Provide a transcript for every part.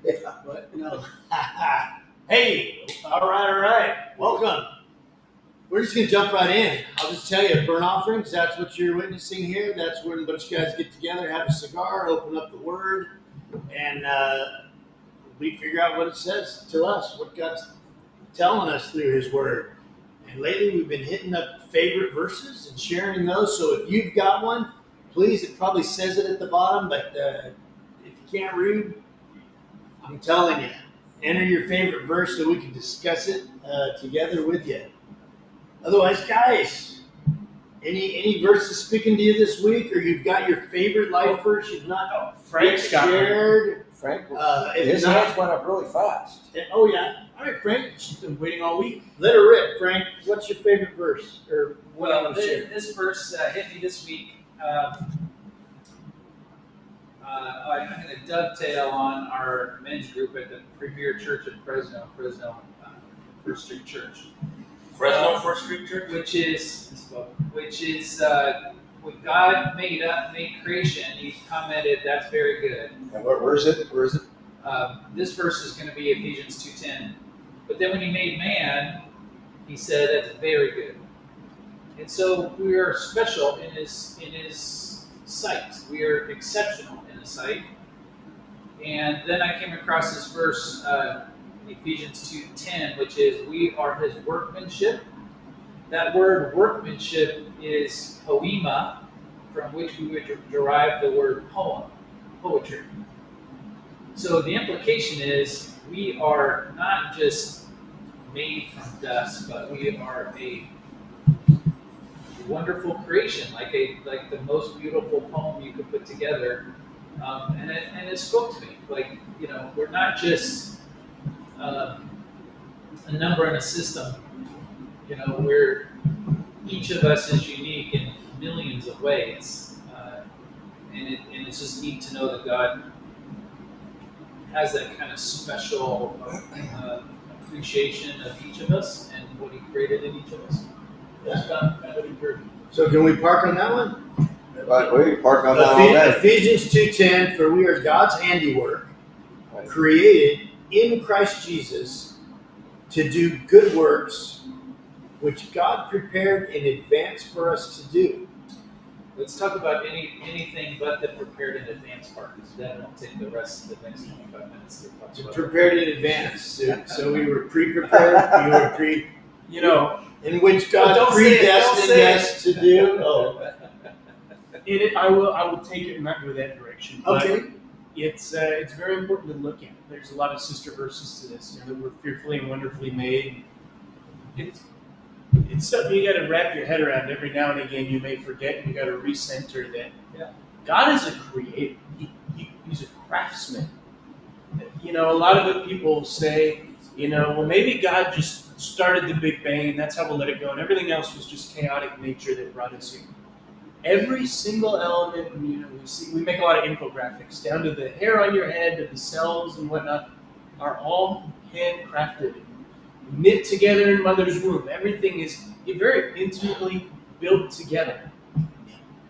But no. Hey, all right. Welcome. We're just going to jump right in. I'll just tell you, burnt offerings, that's what you're witnessing here. That's when a bunch of guys get together, have a cigar, open up the Word, and we figure out what it says to us, what God's telling us through His Word. And lately we've been hitting up favorite verses and sharing those. So if you've got one, please, it probably says it at the bottom, but if you can't read, I'm telling you, enter your favorite verse so we can discuss it together with you. Otherwise, guys, any verses speaking to you this week, or you've got your favorite life verse you've not Frank's got shared? Frank, If his not- hands went up really fast. Oh yeah. All right, Frank. She's been waiting all week. Let her rip, Frank. What's your favorite verse, or what I Well, want to share? this verse hit me this week. I'm going to dovetail on our men's group at the Premier Church in Fresno, First Street Church. Fresno First Street Church? Which is when God made creation, He commented, "That's very good." And where is it? Where is it? This verse is going to be Ephesians 2:10. But then when He made man, He said, "That's very good." And so we are special in His sight. We are exceptional in His sight. And then I came across this verse, Ephesians 2:10, which is, "We are His workmanship." That word workmanship is poema, from which we would derive the word poem, poetry. So the implication is we are not just made from dust, but we are a wonderful creation, like the most beautiful poem you could put together. And it spoke to me. Like, we're not just a number in a system. Where each of us is unique in millions of ways, and it's just neat to know that God has that kind of special appreciation of each of us and what He created in each of us. That's kind of encouraging. So can we park on that one? But we park on that all day. Ephesians 2:10, for we are God's handiwork, created in Christ Jesus to do good works, which God prepared in advance for us to do. Let's talk about anything but the prepared in advance part, because then we'll take the rest of the next 25 minutes to talk about. Prepared in advance. So we were pre-prepared. We were in which God predestined us to do. Oh. I will take it and not go that direction. But Okay. It's very important to look at. There's a lot of sister verses to this. That we're fearfully and wonderfully made. It's something you got to wrap your head around every now and again. You may forget, and you got to recenter that. Yeah. God is a creator. He's a craftsman. A lot of it people say, well, maybe God just started the Big Bang, and that's how we'll let it go, and everything else was just chaotic nature that brought us here. Every single element, we make a lot of infographics, down to the hair on your head, to the cells and whatnot, are all handcrafted, knit together in mother's womb. Everything is very intimately built together.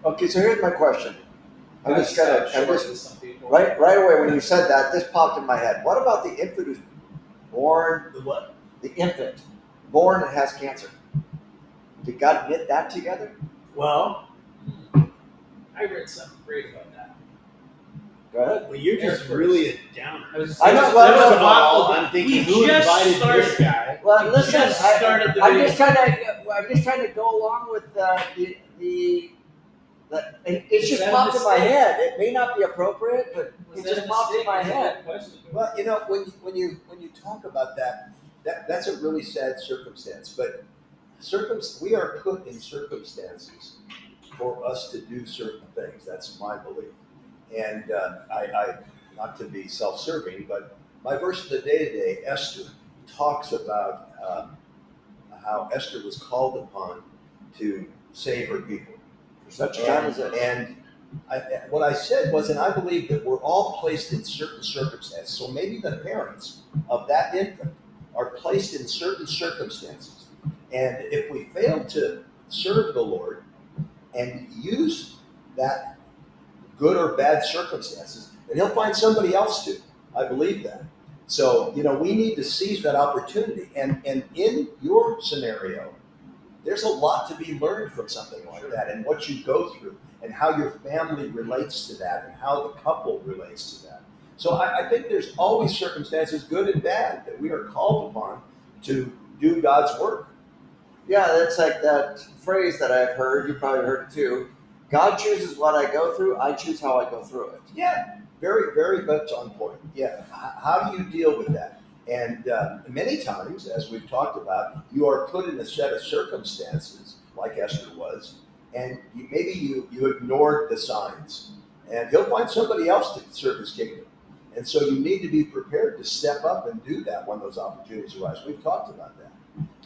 Okay, so here's my question. I'm just right away when you said that, this popped in my head. What about the infant who's born? The what? The infant born and has cancer. Did God knit that together? Well, I read something great about that. Go ahead. well, you're just really a downer. I know, That well, was awful. I'm thinking, we who just invited started- this guy? Well, listen, just started the I'm video. just trying to go along with it's just popped in my head. It may not be appropriate, but it just popped in my head. Well, when you talk about that's a really sad circumstance. But we are put in circumstances for us to do certain things. That's my belief. And I not to be self-serving, but my verse of the day today, Esther, talks about how Esther was called upon to save her people. For such a time as this. And what I said was, and I believe that we're all placed in certain circumstances. So maybe the parents of that infant are placed in certain circumstances. And if we fail to serve the Lord and use that good or bad circumstances, then He'll find somebody else to. I believe that. So, we need to seize that opportunity. And in your scenario, there's a lot to be learned from something like that, and what you go through and how your family relates to that and how the couple relates to that. So I think there's always circumstances, good and bad, that we are called upon to do God's work. Yeah, that's like that phrase that I've heard. You probably heard it too. God chooses what I go through. I choose how I go through it. Yeah, very, very much on point. Yeah, how do you deal with that? And many times, as we've talked about, you are put in a set of circumstances, like Esther was, and maybe you ignored the signs. And he'll find somebody else to serve his kingdom. And so you need to be prepared to step up and do that when those opportunities arise. We've talked about that.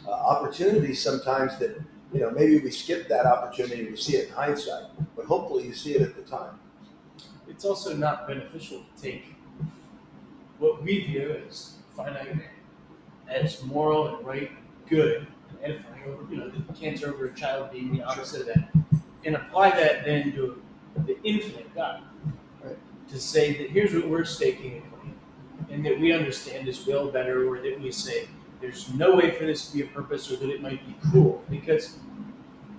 Opportunities sometimes that, maybe we skip that opportunity, we see it in hindsight, but hopefully you see it at the time. It's also not beneficial to take what we view as finite, as moral and right, good, and edifying over, the cancer over a child being the opposite of that, and apply that then to the infinite God. Right. To say that here's what we're staking a claim, and that we understand His will better, or that we say there's no way for this to be a purpose, or that it might be cruel, because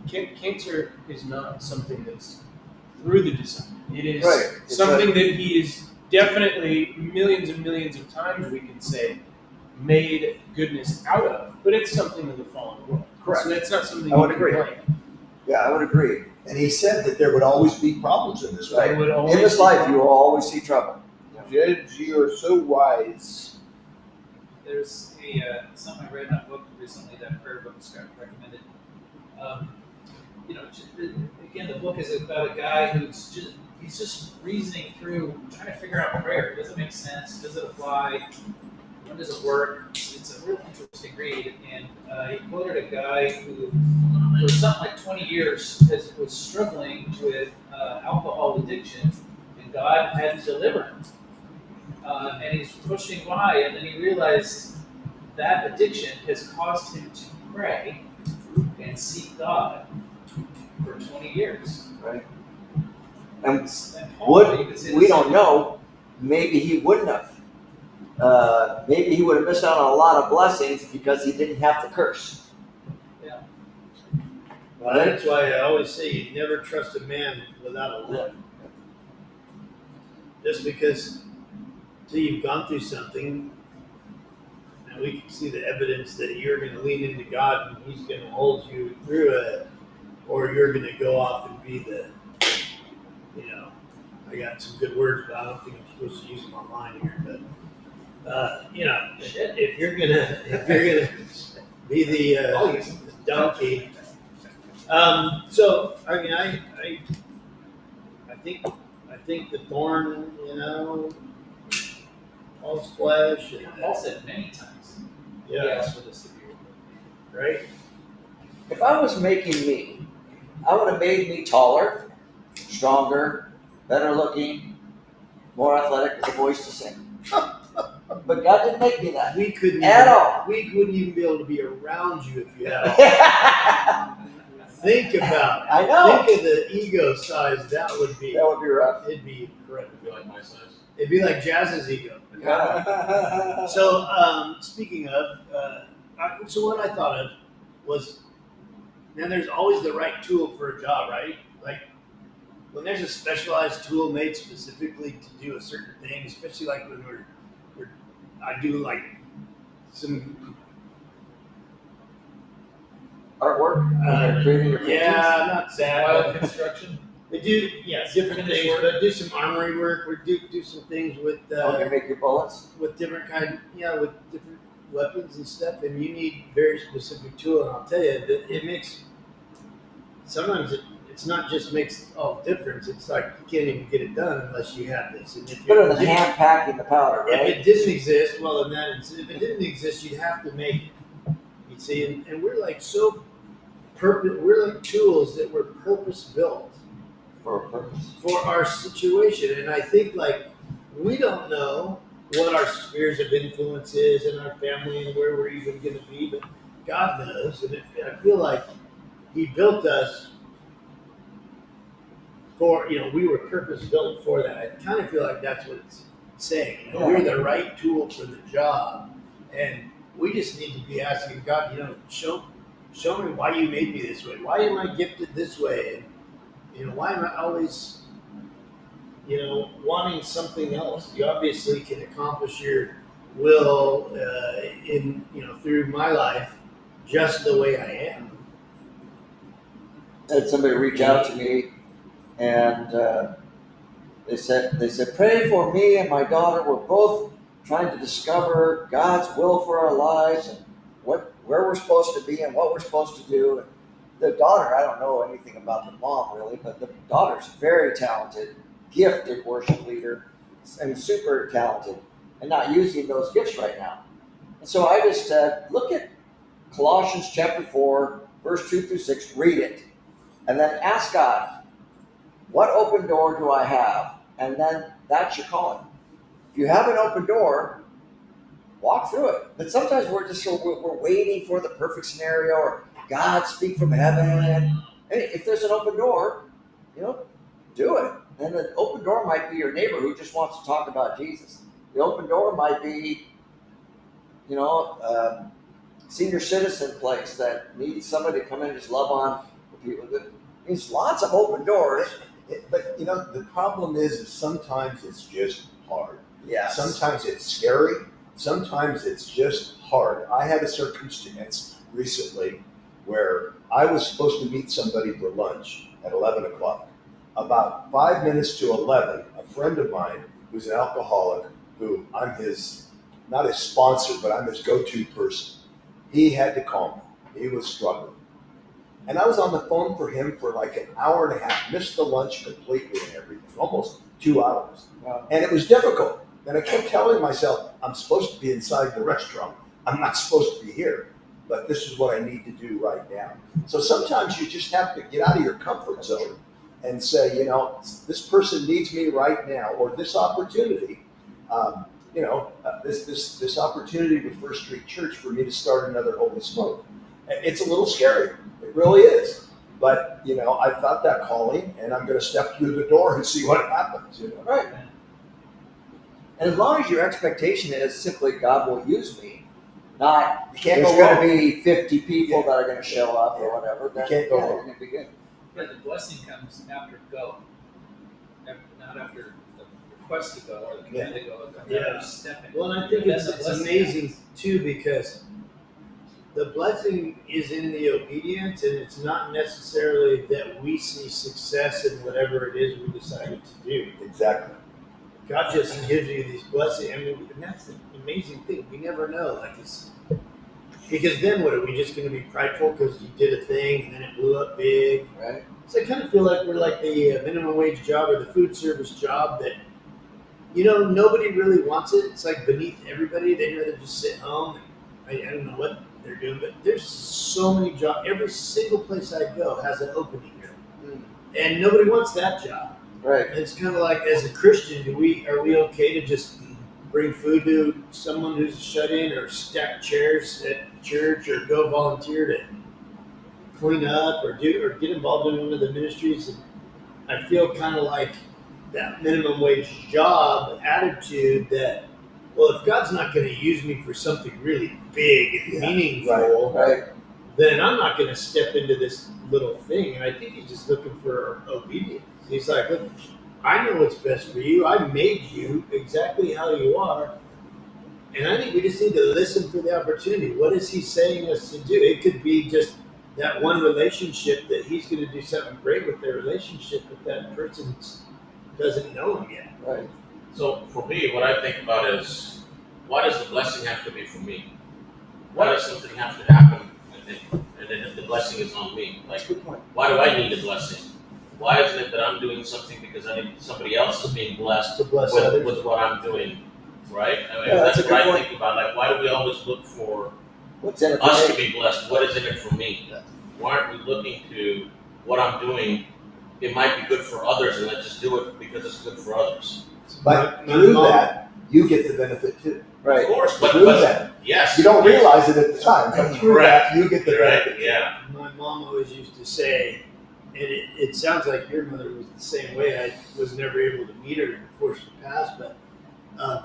cancer is not something that's through the design. It is Right. something that He is definitely millions and millions of times, we can say, made goodness out of, but it's something of the fallen world. Correct. So that's not something I would you can agree. blame. Yeah, I would agree. And he said that there would always be problems in this Right. There would always In this be life, problems. you will always see trouble. Judge, you are so wise. There's something I read in a book recently, that prayer book Scott recommended. Again, the book is about a guy he's just reasoning through, trying to figure out prayer. Does it make sense? Does it apply? When does it work? It's a real interesting read. And he quoted a guy who, for something like 20 years, was struggling with alcohol addiction, and God had to deliver him. And he's pushing by, and then he realized that addiction has caused him to pray and seek God for 20 years. Right. And And Paul, you could say the we same don't thing. know. Maybe he wouldn't have. Maybe he would have missed out on a lot of blessings because he didn't have to curse. Well, that's why I always say you never trust a man without a lip. Just because until you've gone through something, and we can see the evidence that you're going to lean into God and He's going to hold you through it, or you're going to go off and be the, I got some good words, but I don't think I'm supposed to use them online here. But if you're gonna be the donkey. So I mean, I think the thorn, all's flesh. And, Paul said many times. He yeah, asked for this to be removed. right. If I was making me, I would have made me taller, stronger, better looking, more athletic with a voice to sing. But God didn't make me that. We couldn't At all. We wouldn't even be able to be around you if you had all. Think about it. I know. Think of the ego size that would be. That would be rough. It'd be incredible. It'd be like my size. It'd be like Jazz's ego. Yeah. So, speaking of, so what I thought of was, man, there's always the right tool for a job, right? Like when there's a specialized tool made specifically to do a certain thing, especially like when I do like some Artwork. When you're creating your paintings. not that. Wild But construction. they do, different Finish things, work. but do some armory work. We do some things with When you make your bullets. with different with different weapons and stuff, and you need very specific tool. And I'll tell you that it makes sometimes it's not just makes all the difference. It's like you can't even get it done unless you have this. And if Better than hand packing the powder, if right? it didn't exist, well, then if it didn't exist, you'd have to make it. You see, and we're like we're like tools that were purpose built For a purpose. for our situation. And I think like we don't know what our spheres of influence is in our family and where we're even going to be, but God knows. And I feel like He built us for, we were purpose built for that. I kind of feel like that's what saying. You know, we're the right tool for the job, and we just need to be asking God, you know, show me why you made me this way. Why am I gifted this way? And you know, why am I always, you know, wanting something else? You obviously can accomplish your will in, you know, through my life just the way I am. I had somebody reach out to me, and they said, pray for me and my daughter. We're both trying to discover God's will for our lives and where we're supposed to be and what we're supposed to do. And the daughter, I don't know anything about the mom really, but the daughter's very talented, gifted worship leader, and super talented, and not using those gifts right now. And so I just said, look at Colossians chapter 4, verse 2 through 6, read it, and then ask God, what open door do I have? And then that's your calling. If you have an open door, walk through it. But sometimes we're waiting for the perfect scenario, or God speak from heaven. And if there's an open door, you know, do it. And the open door might be your neighbor who just wants to talk about Jesus. The open door might be, you know, senior citizen place that needs somebody to come in and just love on the people. There's lots of open doors. But you know, the problem is sometimes it's just hard. Yes. Sometimes it's scary. Sometimes it's just hard. I had a circumstance recently where I was supposed to meet somebody for lunch at 11 o'clock. About 5 minutes to 11, a friend of mine who's an alcoholic, who I'm not his sponsor, but I'm his go-to person. He had to call me. He was struggling. And I was on the phone for him for like an hour and a half, missed the lunch completely and everything, almost 2 hours. Wow. And it was difficult. And I kept telling myself, I'm supposed to be inside the restaurant. I'm not supposed to be here. But this is what I need to do right now. So sometimes you just have to get out of your comfort zone and say, you know, this person needs me right now, or this opportunity, this opportunity with First Street Church for me to start another HolySmoke. It's a little scary. It really is. But, you know, I felt that calling, and I'm going to step through the door and see what happens. You know? Right. And as long as your expectation is simply God will use me, not You can't there's go going wrong. to be 50 people that are going to show up or whatever, then can't go yeah, wrong. you're going to be good. Yeah, the blessing comes after go, not after the request to go or the command to go. It comes Yeah. after stepping. Well, and I think Then it's the blessing amazing happens. too, because the blessing is in the obedience, and it's not necessarily that we see success in whatever it is we decided to do. Exactly. God just gives you these blessings. I mean, and that's the amazing thing. We never know. Because then what, are we just going to be prideful because you did a thing and then it blew up big? Right. So I kind of feel like we're like the minimum wage job or the food service job that, you know, nobody really wants it. It's like beneath everybody. They'd rather just sit home. And I don't know what they're doing, but there's so many jobs. Every single place I go has an opening here. And nobody wants that job. Right. And it's kind of like, as a Christian, are we okay to just bring food to someone who's shut in, or stack chairs at church, or go volunteer to clean up, or get involved in one of the ministries? And I feel kind of like that minimum wage job attitude that, well, if God's not going to use me for something really big and meaningful, Right. then I'm not going to step into this little thing. And I think he's just looking for obedience. He's like, look, I know what's best for you. I made you exactly how you are. And I think we just need to listen for the opportunity. What is he saying us to do? It could be just that one relationship that he's going to do something great with their relationship, but that person doesn't know him yet. Right. So for me, what I think about is, why does the blessing have to be for me? Why does something have to happen and then the blessing is on me? Like, Good point. why do I need a blessing? Why isn't it that I'm doing something because I need somebody else is being blessed To bless others. with what I'm doing, right? I mean, Yeah, that's that's a what good I point. think about. Like, why do we always look for What's in it for us me? to be blessed? What is in it for me? Yeah. Why aren't we looking to what I'm doing? It might be good for others, and let's just do it because it's good for others. But My through mom- that, you get the benefit too. Right. Of course, but Through that. yes, You don't realize it at the time, but through Correct. that, you get the right? benefit. Yeah. My mom always used to say, and it sounds like your mother was the same way. I was never able to meet her before she passed, but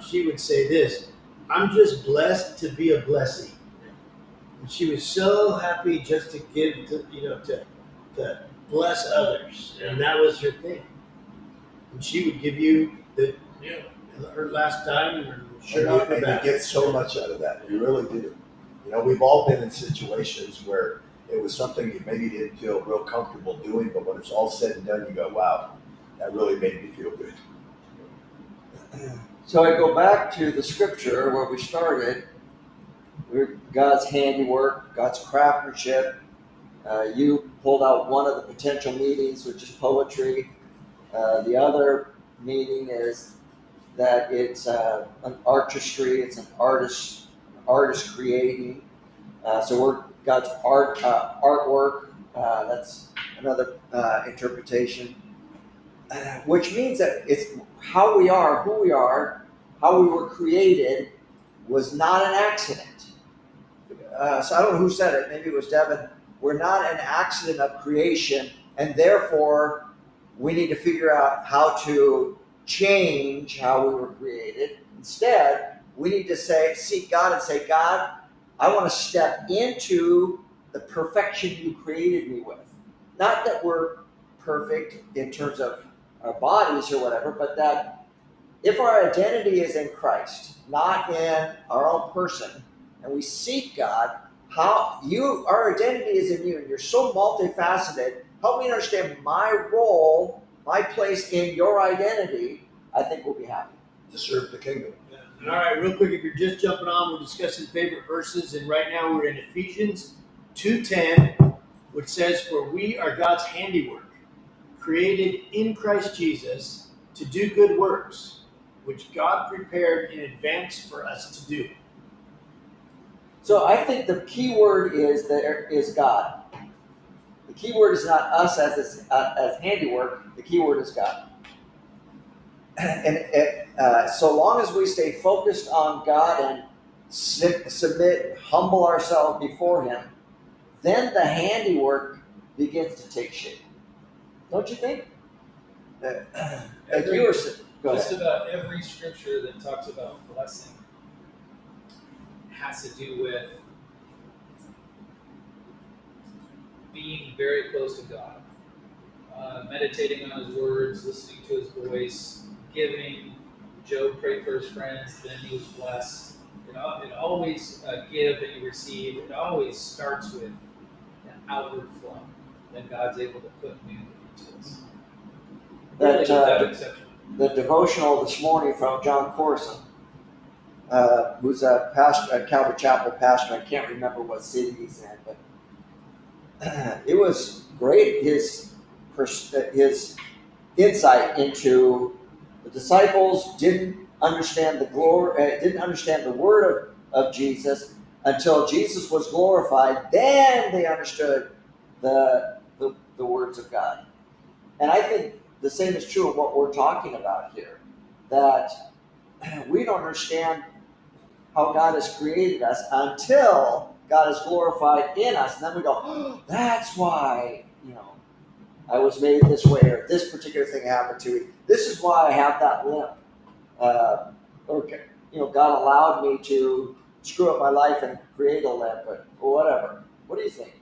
she would say this: "I'm just blessed to be a blessing." And she was so happy just to give, to bless others, and that was her thing. And she would give you her last dime or shirt off her And back. you get so much out of that. You really do. You know, we've all been in situations where it was something you maybe didn't feel real comfortable doing, but when it's all said and done, you go, wow, that really made me feel good. So I go back to the scripture where we started. We're God's handiwork, God's craftsmanship. You pulled out one of the potential meanings, which is poetry. The other meaning is that it's an artistry. It's an artist creating. So we're God's artwork. That's another interpretation, which means that it's how we are, who we are, how we were created, was not an accident. So I don't know who said it. Maybe it was Devin. We're not an accident of creation, and therefore we need to figure out how to change how we were created. Instead, we need to seek God and say, God, I want to step into the perfection you created me with. Not that we're perfect in terms of our bodies or whatever, but that if our identity is in Christ, not in our own person, and we seek God, our identity is in you, and you're so multifaceted. Help me understand my role, my place in your identity. I think we'll be happy. To serve the kingdom. And all right, real quick, if you're just jumping on, we're discussing favorite verses, and right now we're in Ephesians 2:10, which says, "For we are God's handiwork, created in Christ Jesus to do good works, which God prepared in advance for us to do." So I think the key word is God. The key word is not us as handiwork. The key word is God. And so long as we stay focused on God and submit, humble ourselves before Him, then the handiwork begins to take shape. Don't you think? Go Just ahead. about every scripture that talks about blessing has to do with being very close to God, meditating on His words, listening to His voice, giving. Job prayed for his friends, then he was blessed. It always give and you receive. It always starts with an outward flow that God's able to put into us. Really, without exception. The devotional this morning from John Corson, who's a pastor, a Calvary Chapel pastor. I can't remember what city he's in, but it was great. His insight into the disciples didn't understand the glory, didn't understand the word of Jesus until Jesus was glorified. Then they understood the words of God. And I think the same is true of what we're talking about here. That we don't understand how God has created us until God is glorified in us. And then we go, oh, that's why, I was made this way, or this particular thing happened to me. This is why I have that limp. God allowed me to screw up my life and create a limp, or whatever. What do you think?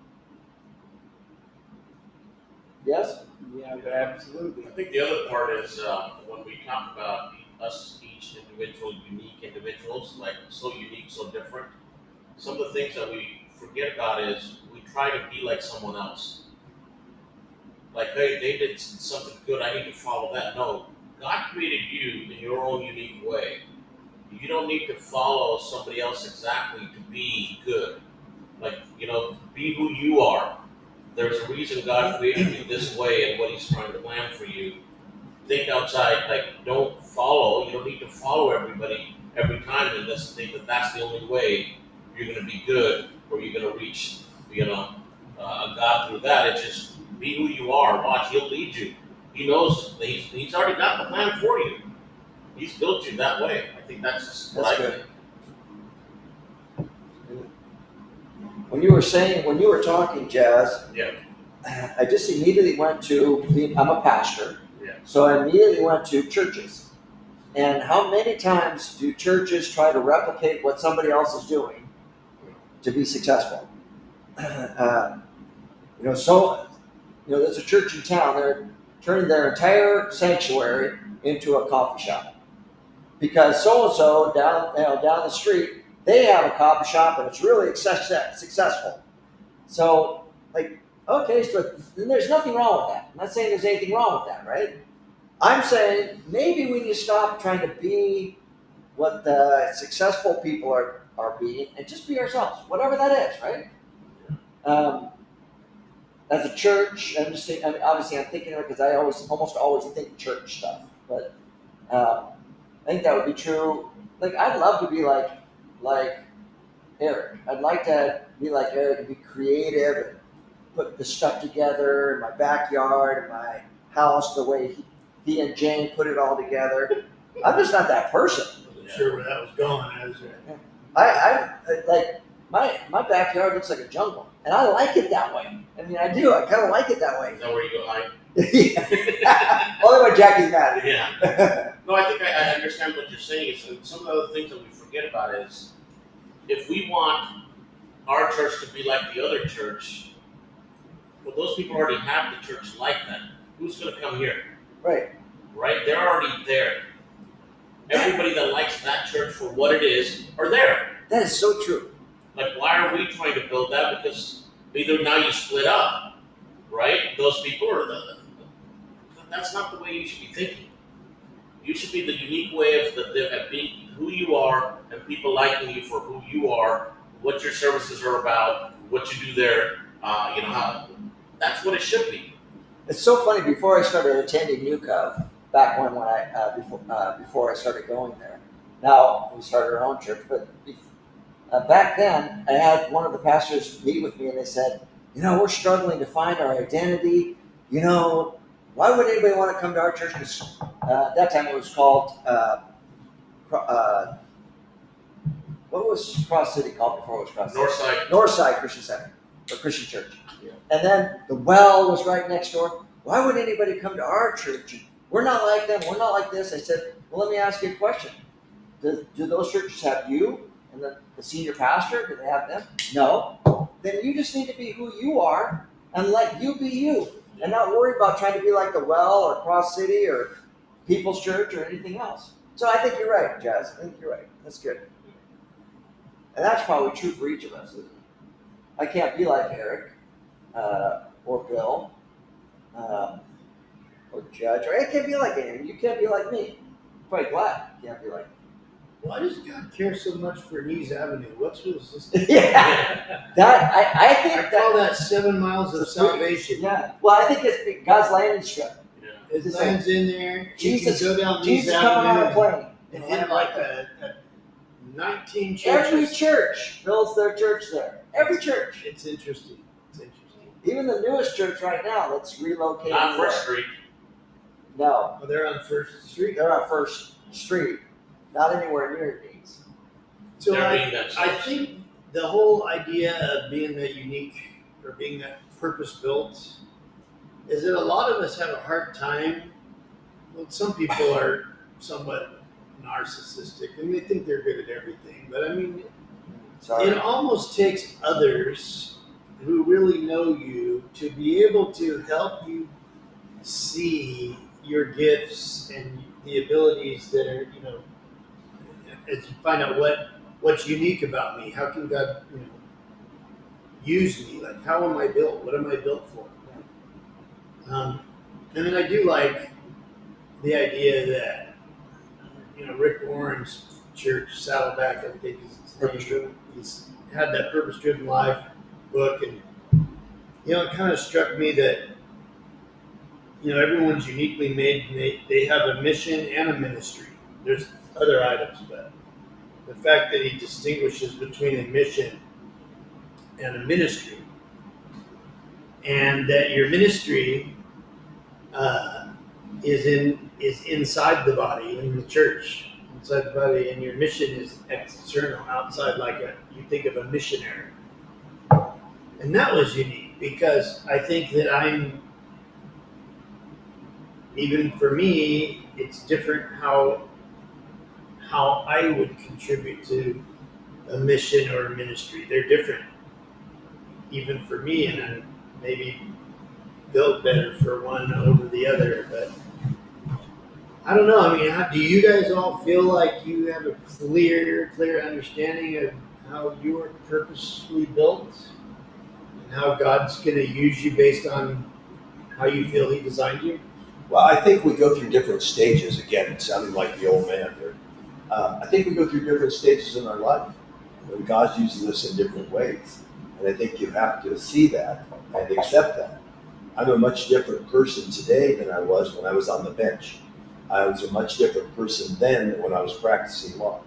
Yes? Yeah, absolutely. I think the other part is when we talk about us, each individual, unique individuals, like so unique, so different. Some of the things that we forget about is we try to be like someone else. Like, hey, they did something good, I need to follow that. No, God created you in your own unique way. You don't need to follow somebody else exactly to be good. Like, be who you are. There's a reason God created you this way and what He's trying to plan for you. Think outside, don't follow. You don't need to follow everybody every time and just think that that's the only way you're going to be good or you're going to reach, God through that. It's just be who you are. Watch, He'll lead you. He knows that he's already got the plan for you. He's built you that way. I think that's just what I think. When you were talking, Jazz, Yeah. I just immediately went to, I'm a pastor, Yeah. so I immediately went to churches. And how many times do churches try to replicate what somebody else is doing to be successful? There's a church in town. They're turning their entire sanctuary into a coffee shop because so and so down the street, they have a coffee shop and it's really successful. So, okay, so then there's nothing wrong with that. I'm not saying there's anything wrong with that, right? I'm saying maybe we need to stop trying to be what the successful people are being and just be ourselves, whatever that is, right? As a church, obviously I'm thinking of it because I almost always think church stuff, but I think that would be true. I'd love to be like Eric. I'd like to be like Eric and be creative and put the stuff together in my backyard, in my house, the way he and Jane put it all together. I'm just not that person. I wasn't sure where that was going. My backyard looks like a jungle, and I like it that way. I mean, I do. I kind of like it that way. Is that where you go hide? Yeah. Only when Jackie's mad. Yeah. No, I think I understand what you're saying. And some of the other things that we forget about is if we want our church to be like the other church, well, those people already have the church like that. Who's going to come here? Right. Right? They're already there. Everybody that likes that church for what it is are there. That is so true. Why are we trying to build that? Because either now you split up, right? Those people are that's not the way you should be thinking. You should be the unique way of being who you are and people liking you for who you are, what your services are about, what you do there. That's what it should be. It's so funny. Before I started attending UCov, back before I started going there. Now we started our own church, but back then I had one of the pastors meet with me, and they said, we're struggling to find our identity. Why would anybody want to come to our church? Because at that time it was called, what was Cross City called before it was Cross City? Northside Christian Center, or Christian Church. Yeah. And then the well was right next door. Why would anybody come to our church? We're not like them. We're not like this. I said, well, let me ask you a question. Do those churches have you and the senior pastor? Do they have them? No. Then you just need to be who you are and let you be you. And not worry about trying to be like the Well or Cross City or People's Church or anything else. So I think you're right, Jazz. I think you're right. That's good. And that's probably true for each of us, isn't it? I can't be like Eric or Bill or Judge, or I can't be like anyone. You can't be like me. I'm probably glad you can't be like me. Why does God care so much for Nees Avenue? What's this? Yeah. I think I call that 7 miles of salvation. Yeah. Well, I think it's God's landing strip. Yeah. It lands in there. Jesus, you can go down Nees Jesus coming on a Avenue plane. and hit like a 19 churches. Every church builds their church there. Every church. It's interesting. Even the newest church right now that's relocated. Not First Street. No. Well, they're on First Street. They're on First Street. Not anywhere near these. So They're being I themselves. think the whole idea of being that unique or being that purpose-built is that a lot of us have a hard time. Well, some people are somewhat narcissistic and they think they're good at everything. But I mean, it almost takes others who really know you to be able to help you see your gifts and the abilities that are, as you find out what's unique about me. How can God, use me? Like, how am I built? What am I built for? And then I do like the idea that, Rick Warren's church, Saddleback, I think is his name. He's had that purpose-driven life book, and it kind of struck me that everyone's uniquely made, and they have a mission and a ministry. There's other items, but the fact that he distinguishes between a mission and a ministry, and that your ministry is inside the body, in the church, inside the body, and your mission is external, outside, like you think of a missionary. And that was unique because I think that even for me, it's different how how I would contribute to a mission or a ministry. They're different, even for me, and I'm maybe built better for one over the other. But I don't know. I mean, do you guys all feel like you have a clear understanding of how you are purposely built and how God's going to use you based on how you feel He designed you? Well, I think we go through different stages. Again, sounding like the old man here. I think we go through different stages in our life. And God uses us in different ways. And I think you have to see that and accept that. I'm a much different person today than I was when I was on the bench. I was a much different person then than when I was practicing law.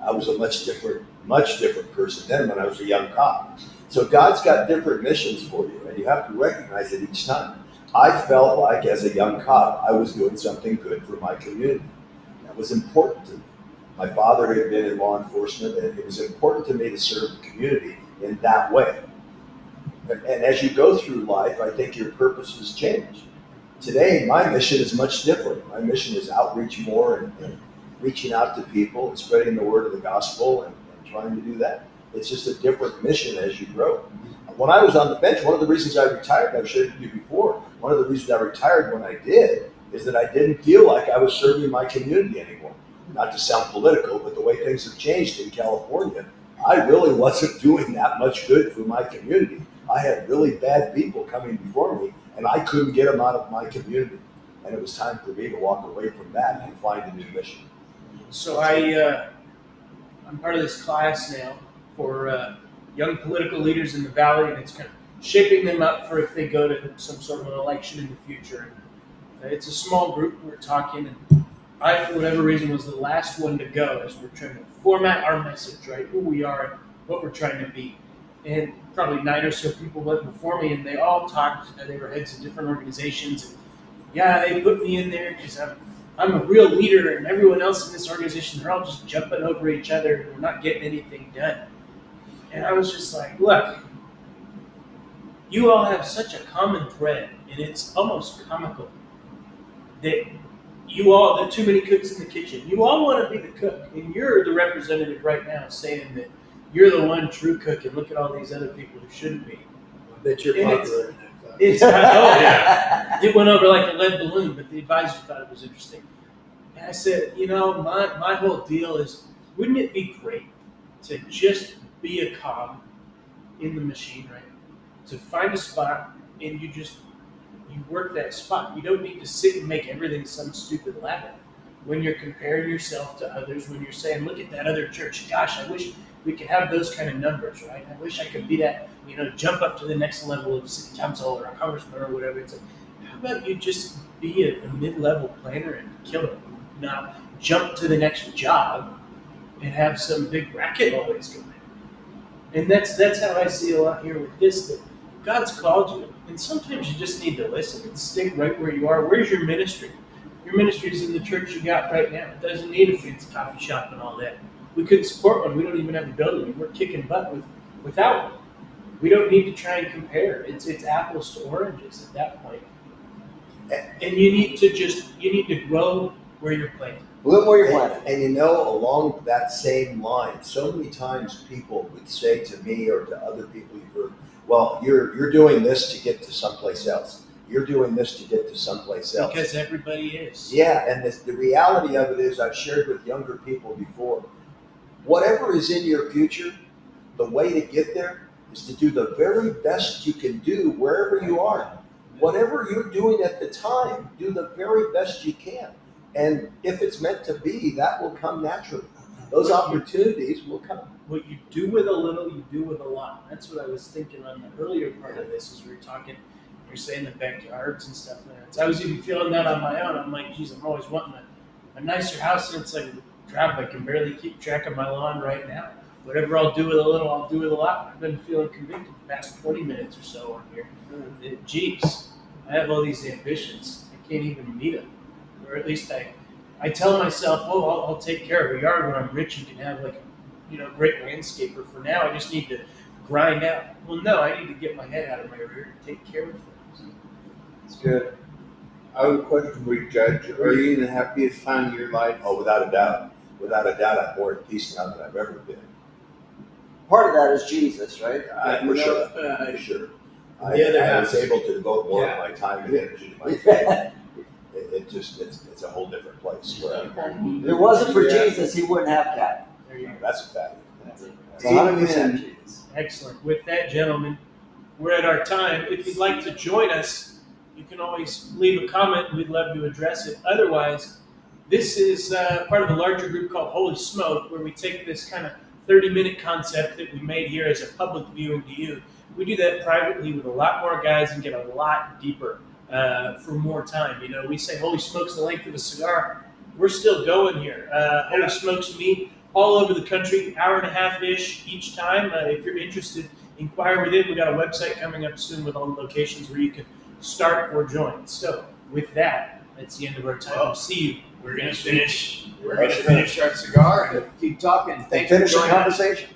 I was a much different person then when I was a young cop. So God's got different missions for you, and you have to recognize it each time. I felt like as a young cop, I was doing something good for my community. That was important to me. My father had been in law enforcement, and it was important to me to serve the community in that way. And as you go through life, I think your purposes change. Today, my mission is much different. My mission is outreach more and reaching out to people and spreading the word of the gospel and trying to do that. It's just a different mission as you grow. When I was on the bench, one of the reasons I retired, I've shared with you before, one of the reasons I retired when I did is that I didn't feel like I was serving my community anymore. Not to sound political, but the way things have changed in California, I really wasn't doing that much good for my community. I had really bad people coming before me, and I couldn't get them out of my community. And it was time for me to walk away from that and find a new mission. So I'm part of this class now for young political leaders in the valley, and it's kind of shaping them up for if they go to some sort of an election in the future. It's a small group. We're talking, and I, for whatever reason, was the last one to go as we're trying to format our message, right? Who we are and what we're trying to be. And probably 9 or so people went before me, and they all talked. They were heads of different organizations. And yeah, they put me in there because I'm a real leader, and everyone else in this organization, they're all just jumping over each other, and we're not getting anything done. And I was just like, look, you all have such a common thread, and it's almost comical that you all, there are too many cooks in the kitchen. You all want to be the cook, and you're the representative right now saying that you're the one true cook, and look at all these other people who shouldn't be. I bet you're And popular in that class. It's oh yeah, it went over like a lead balloon, but the advisor thought it was interesting. And I said, my whole deal is, wouldn't it be great to just be a cog in the machine, right? To find a spot and you work that spot. You don't need to sit and make everything some stupid ladder. When you're comparing yourself to others, when you're saying, look at that other church, gosh, I wish we could have those kind of numbers, right? I wish I could be that, jump up to the next level of city council or a congressman or whatever. It's like, how about you just be a mid-level planner and kill it? Not jump to the next job and have some big racket always going. And that's how I see a lot here with this, that God's called you, and sometimes you just need to listen and stick right where you are. Where's your ministry? Your ministry is in the church you got right now. It doesn't need a fancy coffee shop and all that. We couldn't support one. We don't even have a building. We're kicking butt without one. We don't need to try and compare. It's apples to oranges at that point. And you need to grow where you're planted. Bloom where you're planted. And along that same line, so many times people would say to me or to other people you've heard, well, you're doing this to get to someplace else. You're doing this to get to someplace else. Because everybody is. Yeah, and the reality of it is, I've shared with younger people before, whatever is in your future, the way to get there is to do the very best you can do wherever you are. Whatever you're doing at the time, do the very best you can. And if it's meant to be, that will come naturally. Those opportunities will come. What you do with a little, you do with a lot. That's what I was thinking on the earlier part of this, as we were talking. You're saying the backyards and stuff. I was even feeling that on my own. I'm like, geez, I'm always wanting a nicer house, and it's like, crap, I can barely keep track of my lawn right now. Whatever I'll do with a little, I'll do with a lot. I've been feeling convicted the past 20 minutes or so on here. Geez, I have all these ambitions. I can't even meet them. Or at least I tell myself, I'll take care of a yard when I'm rich and can have great landscaper. For now, I just need to grind out. Well, no, I need to get my head out of my rear and take care of things. It's good. I have a question for you, Judge. Are you in the happiest time of your life? Oh, without a doubt. without a doubt, I'm more at peace now than I've ever been. Part of that is Jesus, right? For sure. For sure. the other I half was is- able to devote more Yeah. of my time and energy to my faith. It's a whole different place. Where If it wasn't for Jesus, he wouldn't have cattle. There you go. that's a fact. That's Amen. 100% Jesus. Excellent. With that, gentlemen, we're at our time. If you'd like to join us, you can always leave a comment. We'd love to address it. Otherwise, this is part of a larger group called HolySmoke, where we take this kind of 30-minute concept that we made here as a public viewing to you. We do that privately with a lot more guys and get a lot deeper for more time. You know, we say HolySmoke's the length of a cigar. We're still going here. HolySmoke's meet all over the country, hour and a half-ish each time. If you're interested, inquire within. We got a website coming up soon with all the locations where you can start or join. So with that, that's the end of our time. Well, We'll see you. We're gonna finish our cigar and keep talking. And Thanks for finish the joining us. conversation.